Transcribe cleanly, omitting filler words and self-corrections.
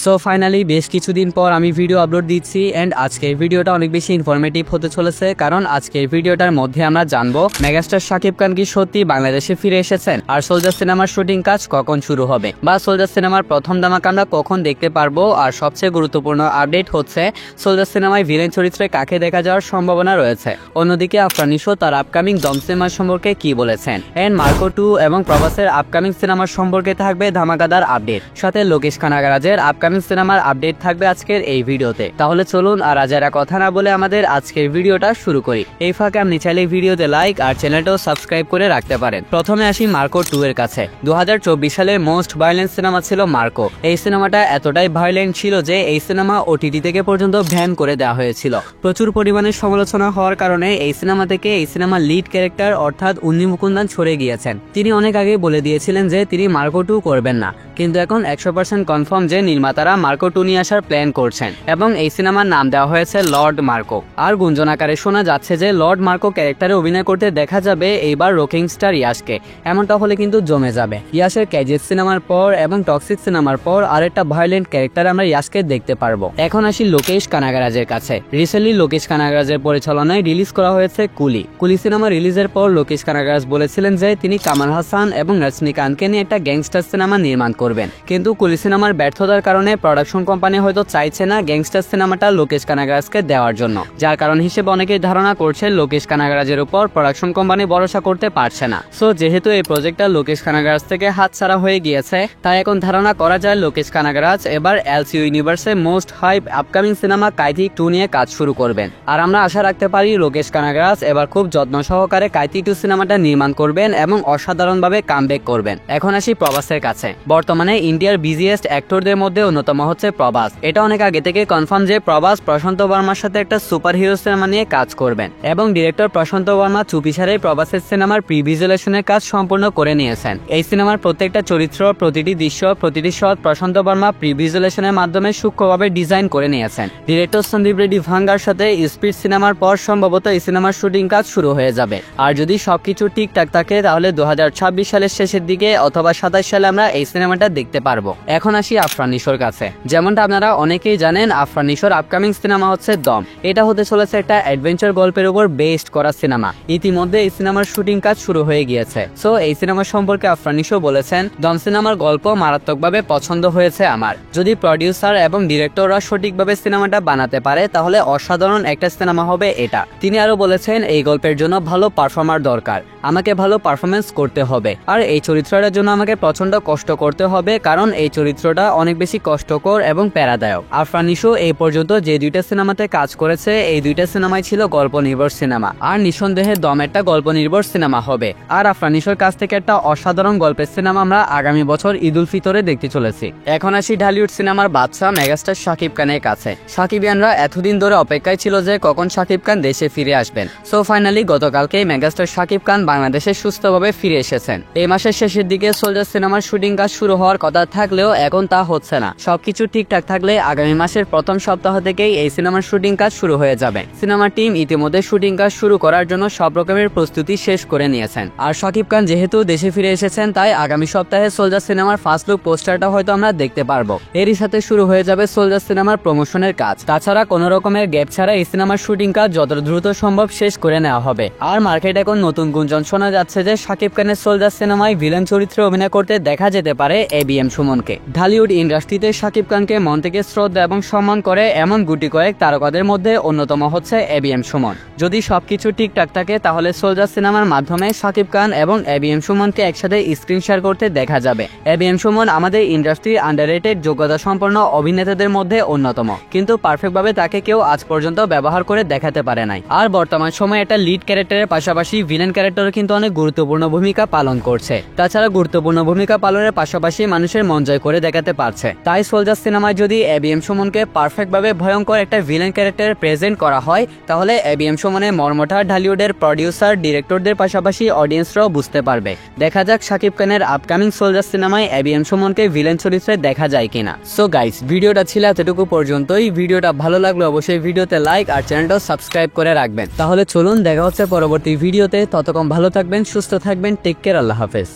So finally বেশ কিছুদিন পর আমি ভিডিও আপলোড দিচ্ছি এন্ড আজকের ভিডিওটা অনেক বেশি ইনফরমেটিভ হতে চলেছে, কারণ আজকের ভিডিওটার মধ্যে আমরা জানবো মেগাস্টার শাকিব খান কি সত্যি বাংলাদেশে ফিরে এসেছেন, আর সোলজার সিনেমার শুটিং কাজ কখন শুরু হবে, বা সোলজার সিনেমার প্রথম ধামাকা আমরা কখন দেখতে পারবো। আর সবচেয়ে গুরুত্বপূর্ণ আপডেট হচ্ছে সোলজার সিনেমায় ভিলেন চরিত্রে কাকে দেখা যাওয়ার সম্ভাবনা রয়েছে। অন্যদিকে আফরান নিশো তার আপকামিং দম সিনেমা সম্পর্কে কি বলেছেন, এন্ড মার্কো 2 এবং প্রবাসের আপকামিং সিনেমার সম্পর্কে থাকবে ধামাকাদার আপডেট, সাথে লোকেশ কানাগরাজের আপকামিং সিনেমার আপডেট থাকবে আজকের এই ভিডিওতে। তাহলে চলুন আর যারা কথা না বলে আমাদের আজকের ভিডিওটা শুরু করি। এই ফাঁকে আপনি চাইলে ভিডিওতে লাইক আর চ্যানেলটাও সাবস্ক্রাইব করে রাখতে পারেন। প্রথমে আসি মার্কো 2 এর কাছে। 2024 সালের মোস্ট ভায়োলেন্ট সিনেমা ছিল মার্কো। এই সিনেমাটা এতটাই ভায়োলেন্ট ছিল যে এই সিনেমা ওটিটি থেকে পর্যন্ত ব্যান করে দেওয়া হয়েছিল। প্রচুর পরিমাণে সমালোচনা হওয়ার কারণে এই সিনেমা থেকে এই সিনেমার লিড ক্যারেক্টার অর্থাৎ উন্নি মুকুন্দান সরে গিয়েছেন। তিনি অনেক আগে বলে দিয়েছিলেন যে তিনি মার্কো 2 করবেন না, কিন্তু এখন 100% কনফার্ম যে নির্মাতারা মার্কো 2 নিয়ে আসার প্ল্যান করছেন এবং এই সিনেমার নাম দেওয়া হয়েছে লর্ড মার্কো। আর গুঞ্জন আকারে শোনা যাচ্ছে যে লর্ড মার্কো ক্যারেক্টারে অভিনয় করতে দেখা যাবে এইবার রকিং স্টার ইয়াশকে। এমনটা হলে কিন্তু জমে যাবে। ইয়াশের ক্যাজেট সিনেমার পর এবং টক্সিক সিনেমার পর আরেকটা ভায়োলেন্ট ক্যারেক্টার আমরা ইয়াশকে দেখতে পারবো। এখন আসি লোকেশ কানাগরাজের কাছে। রিসেন্টলি লোকেশ কানাগরাজের পরিচালনায় রিলিজ করা হয়েছে কুলি সিনেমা রিলিজের পর লোকেশ কানাগরাজ বলেছিলেন যে তিনি কামাল হাসান এবং রজনীকান্তকে নিয়ে একটা গ্যাংস্টার সিনেমা নির্মাণ করবেন, কিন্তু কুলি সিনেমার ব্যর্থতার কারণে প্রোডাকশন কোম্পানি হয়তো চাইছে না গ্যাংস্টার সিনেমাটা লোকেশ কানাগরাজকে দেওয়ার জন্য, যার কারণ হিসেবে অনেকেই ধারণা করছে লোকেশ কানাগরাজের উপর প্রোডাকশন কোম্পানি ভরসা করতে পারছে না। সো যেহেতু এই প্রজেক্টটা লোকেশ কানাগরাজ থেকে হাতছাড়া হয়ে গিয়েছে, তাই এখন ধারণা করা যায় লোকেশ কানাগরাজ এবার এলসিইউ ইউনিভার্সে most hype upcoming cinema Kaithi 2 নিয়ে কাজ শুরু করবেন। আর আমরা আশা রাখতে পারি লোকেশ কানাগরাজ এবার খুব যত্ন সহকারে কাইথি 2 সিনেমাটা নির্মাণ করবেন এবং অসাধারণভাবে কামব্যাক করবেন। এখন আসি প্রবাসের কাছে। বর্তমানে ইন্ডিয়ার বিজিয়েস্ট অ্যাক্টরদের মধ্যে অন্যতম হচ্ছে প্রবাস। এটা অনেক আগে থেকে কনফার্ম যে প্রবাস প্রশান্ত বর্মার সাথে একটা সুপার হিরো সিনেমা নিয়ে কাজ করবেন এবং ডিরেক্টর প্রশান্ত বর্মা চুপিসারে প্রবাসের সিনেমার প্রি ভিজুয়ালাইজেশনের কাজ সম্পূর্ণ করে নিয়েছেন। এই সিনেমার প্রত্যেকটা চরিত্র, প্রতিটি দৃশ্য, প্রতিটি শট প্রশান্ত বর্মা প্রি ভিজুয়ালাইজেশনের মাধ্যমে সূক্ষ্মভাবে ডিজাইন করে নিয়েছেন। ডিরেক্টর সন্দীপ রেড্ডি ভাঙ্গার সাথে স্পিড সিনেমার পর সম্ভবত এই সিনেমার শুটিং কাজ শুরু হয়ে যাবে। আর যদি সবকিছু ঠিকঠাক থাকে তাহলে 2026 সালের শেষের দিকে অথবা 27 সালে আমরা এই সিনেমাটা দেখতে পারবো। এখন আসি আফরান নিশোর কাছে। যেমনটা আপনারা অনেকেই জানেন, আফরান নিশোর আপকামিং সিনেমা হচ্ছে দম। এটা হতে চলেছে একটা অ্যাডভেঞ্চার গল্পের উপর বেসড করা সিনেমা। ইতিমধ্যে এই সিনেমার শুটিং কাজ শুরু হয়ে গিয়েছে। সো এই সিনেমা সম্পর্কে আফরান নিশো বলেছেন, দম সিনেমার গল্প মারাত্মকভাবে পছন্দ হয়েছে আমার। যদি প্রডিউসার এবং ডিরেক্টররা সঠিকভাবে সিনেমাটা বানাতে পারে তাহলে অসাধারণ একটা সিনেমা হবে এটা। তিনি আরো বলেছেন, এই গল্পের জন্য ভালো পারফর্মার দরকার, আমাকে ভালো পারফরমেন্স করতে হবে, আর এই চরিত্রটার জন্য আমাকে প্রচন্ড কষ্ট করতে হবে, কারণ এই চরিত্রটা অনেক বেশি কষ্টকর এবং প্যারাদায়ক। আফরান নিশো এই পর্যন্ত যে 2টা সিনেমাতে কাজ করেছে এই 2টা সিনেমাই ছিল গল্প নির্ভর সিনেমা, আর নিঃসন্দেহে দম একটা গল্প নির্ভর সিনেমা হবে। আর আফরান নিশোর কাছ থেকে একটা অসাধারণ গল্পের সিনেমা আমরা আগামী বছর ঈদ উল ফিতরে দেখতে চলেছি। এখন আসি ঢালিউড সিনেমার বাদশা মেগাস্টার শাকিব খানের কাছে। শাকিবিয়ানরা এতদিন ধরে অপেক্ষায় ছিল যে কখন শাকিব খান দেশে ফিরে আসবেন। সো ফাইনালি গতকালকেই মেগাস্টার শাকিব খান বাংলাদেশে সুস্থভাবে ফিরে এসেছেন। এই মাসের শেষের দিকে সোলজার সিনেমার শুটিং কাজ শুরু হওয়ার কথা থাকলেও এখন তা হচ্ছে না। সবকিছু ঠিকঠাক থাকলে আগামী মাসের প্রথম সপ্তাহ থেকেই এই সিনেমার শুটিং কাজ শুরু হয়ে যাবে। সিনেমার টিম ইতিমধ্যে শুটিং কাজ শুরু করার জন্য সব রকমের প্রস্তুতি শেষ করে নিয়েছেন। আর শাকিব খান যেহেতু দেশে ফিরে এসেছেন, তাই আগামী সপ্তাহে সোলজার সিনেমার ফার্স্ট লুক পোস্টারটা হয়তো আমরা দেখতে পারবো। এরই সাথে শুরু হয়ে যাবে সোলজার সিনেমার প্রমোশনের কাজ। তাছাড়া কোনো রকমের গ্যাপ ছাড়া এই সিনেমার শুটিং কাজ যত দ্রুত সম্ভব শেষ করে নেওয়া হবে। আর মার্কেটে এখন নতুন গুঞ্জন শোনা যাচ্ছে যে শাকিব খানের সোলজার সিনেমায় ভিলেন চরিত্রে অভিনয় করতে দেখা যেতে পারে এবিএম সুমনকে। ঢালিউড ইন্ডাস্ট্রিতে শাকিব খানকে মন থেকে শ্রদ্ধা এবং সম্মান করে এমন গুটি কয়েক তারকাদের মধ্যে অন্যতম হচ্ছে এবিএম সুমন। যদি সবকিছু ঠিকঠাক থাকে তাহলে সোলজার সিনেমার মাধ্যমে শাকিব খান এবং এবিএম সুমনকে একসাথে স্ক্রিন শেয়ার করতে দেখা যাবে। এবিএম সুমন আমাদের ইন্ডাস্ট্রির আন্ডাররেটেড যোগ্যতা সম্পন্ন অভিনেতাদের মধ্যে অন্যতম, কিন্তু পারফেক্টভাবে তাকে কেউ আজ পর্যন্ত ব্যবহার করে দেখাতে পারে নাই। আর বর্তমান সময়ে একটা লিড ক্যারেক্টারের পাশাপাশি ভিলেন ক্যারেক্টারও কিন্তু অনেক গুরুত্বপূর্ণ ভূমিকা পালন করছে। তাছাড়া গুরুত্বপূর্ণ ভূমিকা পালনের পাশাপাশি মানুষের মন জয় করে দেখাতে পারছে। তাই সোলজার সিনেমায় যদি এবিএম সুমনকে পারফেক্টভাবে ভয়ঙ্কর একটা ভিলেন ক্যারেক্টারে প্রেজেন্ট করা হয় তাহলে এবিএম সুমনের মর্মটা ঢালিউডের প্রডিউসার, ডিরেক্টরদের পাশাপাশি অডিয়েন্সরাও বুঝতে পারবে। দেখা যাক শাকিব খানের আপকামিং সোলজার সিনেমায় এবিএম সুমনকে ভিলেন চরিত্রে দেখা যায় কিনা। সো গাইস, ভিডিওটা ছিল এতটুকু পর্যন্তই। ভিডিওটা ভালো লাগলে অবশ্যই ভিডিওতে লাইক আর চ্যানেলটাও সাবস্ক্রাইব করে রাখবেন। তাহলে চলুন দেখা হচ্ছে পরবর্তী ভিডিওতে। ততক্ষণ ভালো থাকবেন, সুস্থ থাকবেন, টেক কেয়ার, আল্লাহ হাফেজ।